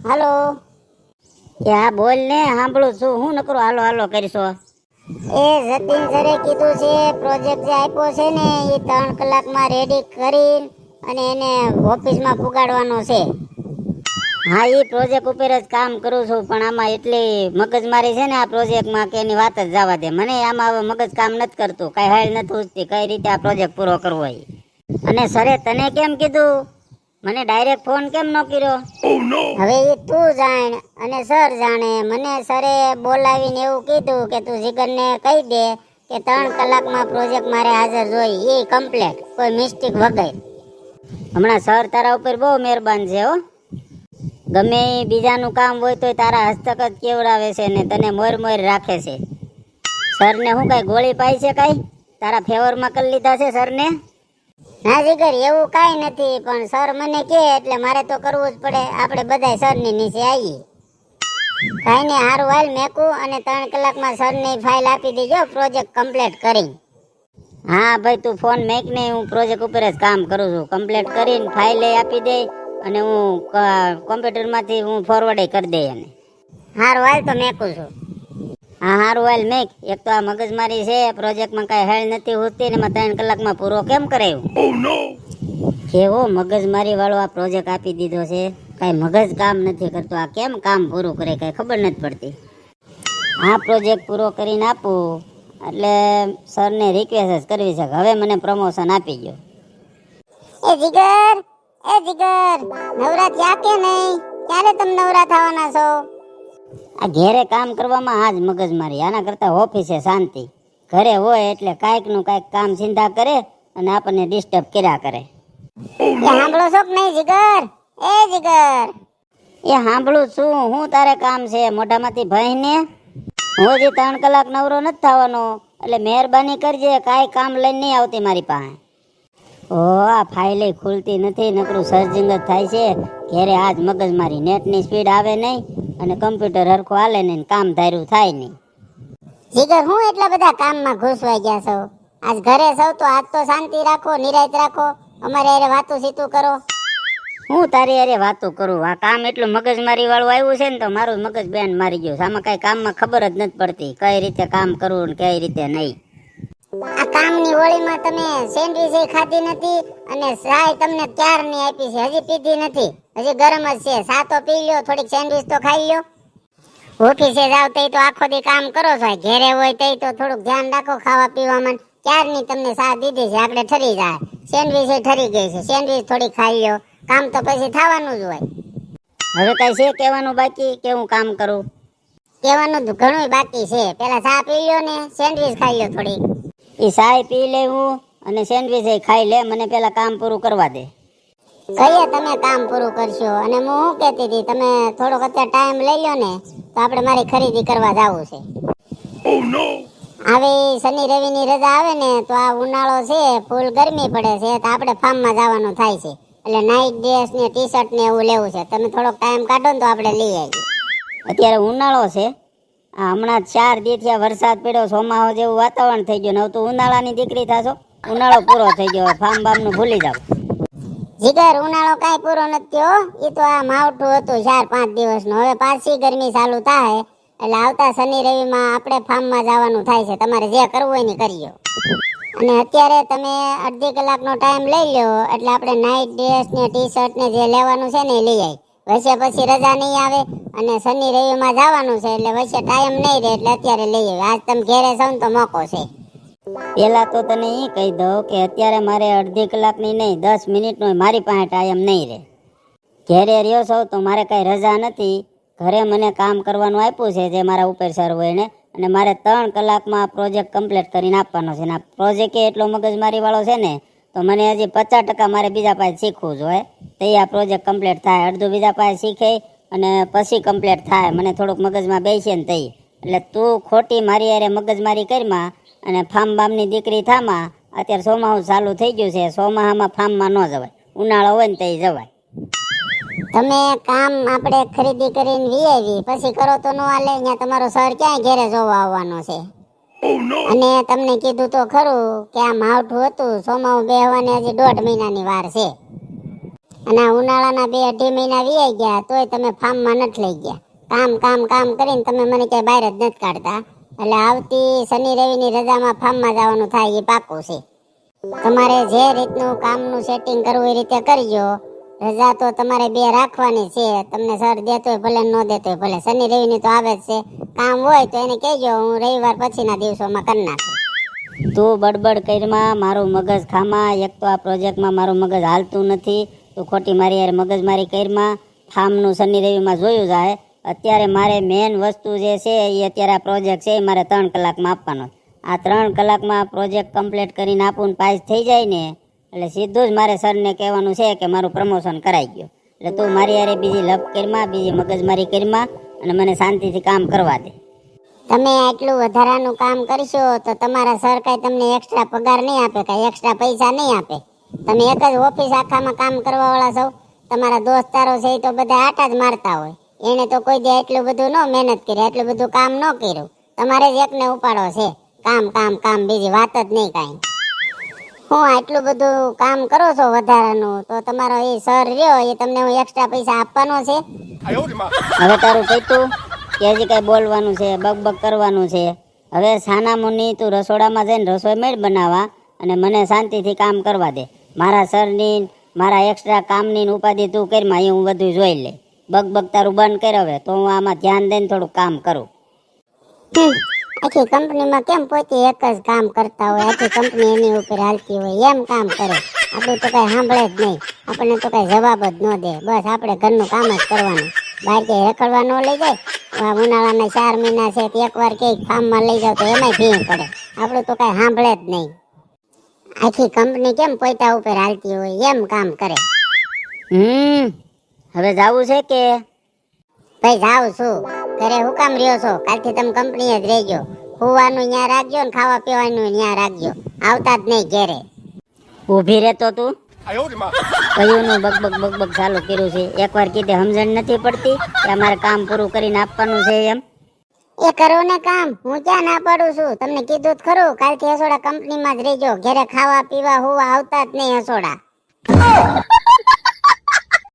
હાલો. યા બોલ ને, સાંભળું છું. હું નકરો હાલો હાલો કરીશો? એ જતીન સરે કીધું છે પ્રોજેક્ટ જે આપ્યો છે ને એ 3 કલાકમાં રેડી કરી અને એને ઓફિસમાં પુગાડવાનો છે. હા, એ પ્રોજેક્ટ ઉપર જ કામ કરું છું, પણ આમાં એટલી મગજમારી છે ને આ પ્રોજેક્ટમાં કે એની વાત જ જવા દે. મને આમાં હવે મગજ કામ નથી કરતું, કઈ હાલ નથી ઉઠતી કઈ રીતે આ પ્રોજેક્ટ પૂરો કરવો હોય. અને સરે તને કેમ કીધું? મને ડાયરેક્ટ ફોન કેમ ન કર્યો? હવે એ તું જાણ અને સર જાણે. મને સરે બોલાવીને એવું કીધું કે તું જીગરને કહી દે કે 3 કલાકમાં પ્રોજેક્ટ મારે હાજર જોઈએ, એ કમ્પ્લીટ, કોઈ મિસ્ટેક વગર. હમણાં સર તારા ઉપર બહુ મહેરબાન છે હો. ગમે એ બીજાનું કામ હોય તો તારા હસ્તક જ કેવડાવે છે ને તને મોર મોર રાખે છે. સરને હું કઈ ગોળી પાઈ છે? કઈ તારા ફેવરમાં કરી લીધા છે સરને? ના જીગર, એવું કાંઈ નથી, પણ સર મને કહે એટલે મારે તો કરવું જ પડે. આપણે બધાય સરની નીચે આવીએ. કાંઈ ને, હારું હાલ મેકું અને 3 કલાકમાં સરની ફાઇલ આપી દેજો પ્રોજેક્ટ કમ્પ્લીટ કરી. હા ભાઈ, તું ફોન મેક ને, હું પ્રોજેક્ટ ઉપર જ કામ કરું છું. કમ્પ્લીટ કરીને ફાઇલ આપી દે અને હું કોમ્પ્યુટરમાંથી હું ફોરવર્ડ કરી દે એને. હારું હાલ તો મેકું છું. હા હારું હાલ મેક. એક તો આ મગજમારી છે પ્રોજેક્ટમાં, કઈ હેળ નથી હોતી ને એમાં 3 કલાકમાં પૂરો કેમ કરાયું? કેવો મગજમારી વાળો આ પ્રોજેક્ટ આપી દીધો છે. કઈ મગજ કામ નથી કરતો. આ કેમ કામ પૂરું કરે કઈ ખબર નથી પડતી. આ પ્રોજેક્ટ પૂરો કરીને આપું એટલે સરને રિક્વેસ્ટ કરવી છે. હવે મને પ્રમોશન આપી ગયો. એ જીગર, નવરા થયા કે નહીં? ક્યારે તમે નવરા થવાના છો? આ ઘેરે કામ કરવામાં આજ મગજમારી. આના કરતા ઓફિસે શાંતિ. ઘરે હોય એટલે કાંઈક નું કાંઈક કામ ચિંતા કરે અને આપણને ડિસ્ટર્બ કર્યા કરે. એ સાંભળો છો કે નહીં જીગર? એ જીગર, એ સાંભળું છું. હું તારે કામ છે મોઢામાંથી ભાઈને? હું હજી 3 કલાક નવરો નથી થવાનો, એટલે મહેરબાની કરજે. કાંઈ કામ લઈને નહીં આવતી મારી પાસે. ઓ આ ફાઇલે ખુલતી નથી, નકરું સર્જિંગ જ થાય છે ઘેરે. આજ મગજમારી. નેટની સ્પીડ આવે નહીં અને કમ્પ્યુટર હરખું હાલે નહીં, કામ ધાર્યું થાય નહીં. જીગર, હું એટલા બધા કામમાં ઘૂસવાઈ ગયા છો? આજ ઘરે સૌ તો આજ તો શાંતિ રાખો, નિરાંત રાખો. અમારે અરે વાતું સીતું કરો. હું તારી અરે વાતો કરું? આ કામ એટલું મગજમારી વાળું આવ્યું છે ને તો મારું મગજ બેન મારી ગયું. આમાં કઈ કામમાં ખબર જ નથી પડતી કઈ રીતે કામ કરવું ને કઈ રીતે નહીં. આ કામની હોળીમાં તમે સેન્ડવીચ ખાધી નથી અને ચાય તમને ક્યારની આપી છે, હજી પીધી નથી. હજી ગરમ જ છે. સા તો પી લ્યો, થોડીક સેન્ડવીચ તો ખાઈ લ્યો. ઓફિસે જાવ તઈ તો આખો દી કામ કરો છો, ઘેરે હોય તઈ તો થોડુંક ધ્યાન રાખો ખાવા પીવામાં. ક્યારની તમને સા દીધી છે, આપણે ઠરી જાય. સેન્ડવીચ ઠરી ગઈ છે, સેન્ડવીચ થોડી ખાઈ લ્યો. કામ તો પછી થવાનું જ હોય. હવે કઈ છે કહેવાનું બાકી કે હું કામ કરું? કહેવાનું ઘણું બાકી છે. પેલા ચા પી લ્યો ને સેન્ડવીચ ખાઈ લ્યો થોડી. એ ચાય પી લે હું અને સેન્ડવીચ ખાઈ લે. મને પેલા કામ પૂરું કરવા દે. કહીએ તમે કામ પૂરું કરશો. અને હું શું કહેતી હતી, તમે થોડોક અત્યારે ટાઈમ લઈ લો ને તો આપણે મારી ખરીદી કરવા જવું છે. આવી શનિ રવિ ની રજા આવે ને તો આ ઉનાળો છે, ફૂલ ગરમી પડે છે, તો આપણે ફાર્મમાં જવાનું થાય છે. એટલે નાઇટ ડ્રેસ ને ટી શર્ટ ને એવું લેવું છે. તમે થોડોક ટાઈમ કાઢો ને તો આપણે લઈ આવીએ. અત્યારે ઉનાળો છે? આ હમણાં 4 દી થયા વરસાદ પડ્યો, ચોમાહો જેવું વાતાવરણ થઈ ગયું ને હવે તો ઉનાળાની દીકરી થાશો. ઉનાળો પૂરો થઈ ગયો, ફાર્મ બામ નું ભૂલી જાવ. જીગર, ઉનાળો કાંઈ પૂરો નથી થયો. એ તો આ માવઠું હતું 4-5 દિવસનું. હવે પાછી ગરમી ચાલુ થાય એટલે આવતા શનિ રવિમાં આપણે ફાર્મમાં જવાનું થાય છે. તમારે જે કરવું હોય ને કરીઓ. અને અત્યારે તમે અડધી કલાકનો ટાઈમ લઈ લો એટલે આપણે નાઇટ ડ્રેસ ને ટી શર્ટ ને જે લેવાનું છે ને એ લઈ આવી. વચ્ચે પછી રજા નહીં આવે અને શનિ રવિમાં જવાનું છે એટલે વચ્ચે ટાઈમ નહીં રહે એટલે અત્યારે લઈ આવી. આજ તમે ઘેરે છો ને તો મોકો છે. પેલા તો તને એ કહી દઉં કે અત્યારે મારે અડધી કલાકની નહીં 10 મિનિટનો મારી પાસે ટાઈમ નહીં રહે. ઘેરે રહ્યો છો તો મારે કાંઈ રજા નથી. ઘરે મને કામ કરવાનું આપ્યું છે જે મારા ઉપર સર હોય એને, અને મારે 3 કલાકમાં પ્રોજેક્ટ કમ્પ્લીટ કરીને આપવાનો છે. અને આ પ્રોજેક્ટ એટલો મગજમારી વાળો છે ને તો મને હજી 50% મારે બીજા પાસે શીખવું જોઈએ. તો આ પ્રોજેક્ટ કમ્પ્લીટ થાય. અડધું બીજા પાસે શીખે અને પછી કમ્પ્લીટ થાય. મને થોડુંક મગજમાં બેસે ને તઈ. એટલે તું ખોટી મારી યારે મગજમારી કરીમાં અને ફાર્મ બામની દીકરી થામાં. અત્યારે ચોમાસું ચાલુ થઈ ગયું છે, ચોમાસામાં ફાર્મમાં ન જવાય, ઉનાળો હોય ને તઈ જવાય. તમે કામ આપણે ખરીદી કરીને વીઆવી પછી કરો તો ન હાલે. અહીંયા તમારો સર ક્યાંય ઘેરે જોવા આવવાનો છે. અને તમને કીધું તો ખરું કે આ માવઠું હતું, ચોમાસું બેહવાની હજી 1.5 મહિનાની વાર છે. અને આ ઉનાળાના 2-2.5 મહિના વીઆઈ ગયા તોય તમે ફાર્મમાં નથી લઈ ગયા. કામ કામ કામ કરીને તમે મને ક્યાંય બહાર જ નથી કાઢતા. એટલે આવતી શનિ રવિની રજામાં ફાર્મમાં જવાનું થાય એ પાકું છે. તમારે જે રીતનું કામનું સેટિંગ કરવું એ રીતે કરજો. રજા તો તમારે 2 રાખવાની છે. તમને સર દેતો હોય ભલે ન દેતો હોય ભલે, શનિ રવિની તો આવે જ છે. કામ હોય તો એને કહેજો, હું રવિવાર પછીના દિવસોમાં કરી નાખું. તું બડબડ કરીમાં મારું મગજ ખામાં. એક તો આ પ્રોજેક્ટમાં મારું મગજ હાલતું નથી. તું ખોટી મારી યાર મગજમારી કરીમાં. ફાર્મનું શનિ રવિમાં જોયું જાય. અત્યારે મારે મેન વસ્તુ જે છે એ અત્યારે આ પ્રોજેક્ટ છે એ મારે 3 કલાકમાં આપવાનો. આ 3 કલાકમાં પ્રોજેક્ટ કમ્પ્લીટ કરીને આપું પાસ થઈ જાય ને એટલે સીધું જ મારે સરને કહેવાનું છે કે મારું પ્રમોશન કરાઈ ગયું. એટલે તું મારી યારે બીજી લપ કરીમાં, બીજી મગજમારી કરીમાં અને મને શાંતિથી કામ કરવા દે. તમે આટલું વધારાનું કામ કરશો તો તમારા સર કાંઈ તમને એક્સ્ટ્રા પગાર નહીં આપે, કાંઈ એક્સ્ટ્રા પૈસા નહીં આપે. તમે એક જ ઓફિસ આખામાં કામ કરવાવાળા છો. તમારા દોસ્તારો છે એ તો બધા આટા જ મારતા હોય. એને તો કોઈ દે એટલું બધું ન મહેનત કરી, એટલું બધું કામ ન કર્યું. તમારે જ એકને ઉપાડો છે કામ કામ કામ, બીજી વાત જ નહીં કાંઈ. હું આટલું બધું કામ કરો છો વધારાનું તો તમારો એ સર રહ્યો એ તમને હું એક્સ્ટ્રા પૈસા આપવાનો છે. હવે તારું કીધું કે હજી કઈ બોલવાનું છે, બકબક કરવાનું છે. હવે સાના મુની તું રસોડામાં જઈને રસોઈ મેળ બનાવવા અને મને શાંતિથી કામ કરવા દે. મારા સરની મારા એક્સ્ટ્રા કામની ઉપાધિ તું કરીમાં એ હું બધું જોઈ લે. બકબક તારું બંધ કર હવે તો હું આમાં ધ્યાન દઈને થોડું કામ કરું. આખી કંપનીમાં કેમ પોતે એક જ કામ કરતા હોય, આખી કંપની એની ઉપર હાલતી હોય એમ કામ કરે. આપણું તો કઈ સાંભળે જ નહીં, આપણને તો કઈ જવાબ જ ન દે. બસ આપણે ઘરનું કામ જ કરવાનું, બહાર ક્યાંય રખડવા ન લઈ જાય. આ ઉનાળાના 4 મહિના છે કે એકવાર ક્યાંક ફાર્મમાં લઈ જાવ તો એમાંય ભીણ પડે. આપણું તો કઈ સાંભળે જ નહીં. આખી કંપની કેમ પોતા ઉપર હાલતી હોય એમ કામ કરે. હવે જાવું છે કે ભાઈ જાઉં છું. ઘરે હું કામ રહ્યો છો? કાલથી તમે કંપનીએ જ રહેજો. હોવાનું ન્યા રાખજો ને ખાવા પીવાનું ન્યા રાખજો. આવતા જ નહીં ઘેરે. ઊભી રહેતો તું કયું નું બકબક બકબક ચાલુ કર્યું છે? એકવાર કીધે સમજણ નથી પડતી કે અમારે કામ પૂરું કરીને આપવાનું છે એમ? એ કરો ને કામ, હું ક્યાં ના પાડું છું. તમને કીધું જ ખરું, કાલથી હસોડા કંપનીમાં જ રહેજો. ઘરે ખાવા પીવા હોવા આવતા જ નહીં હસોડા.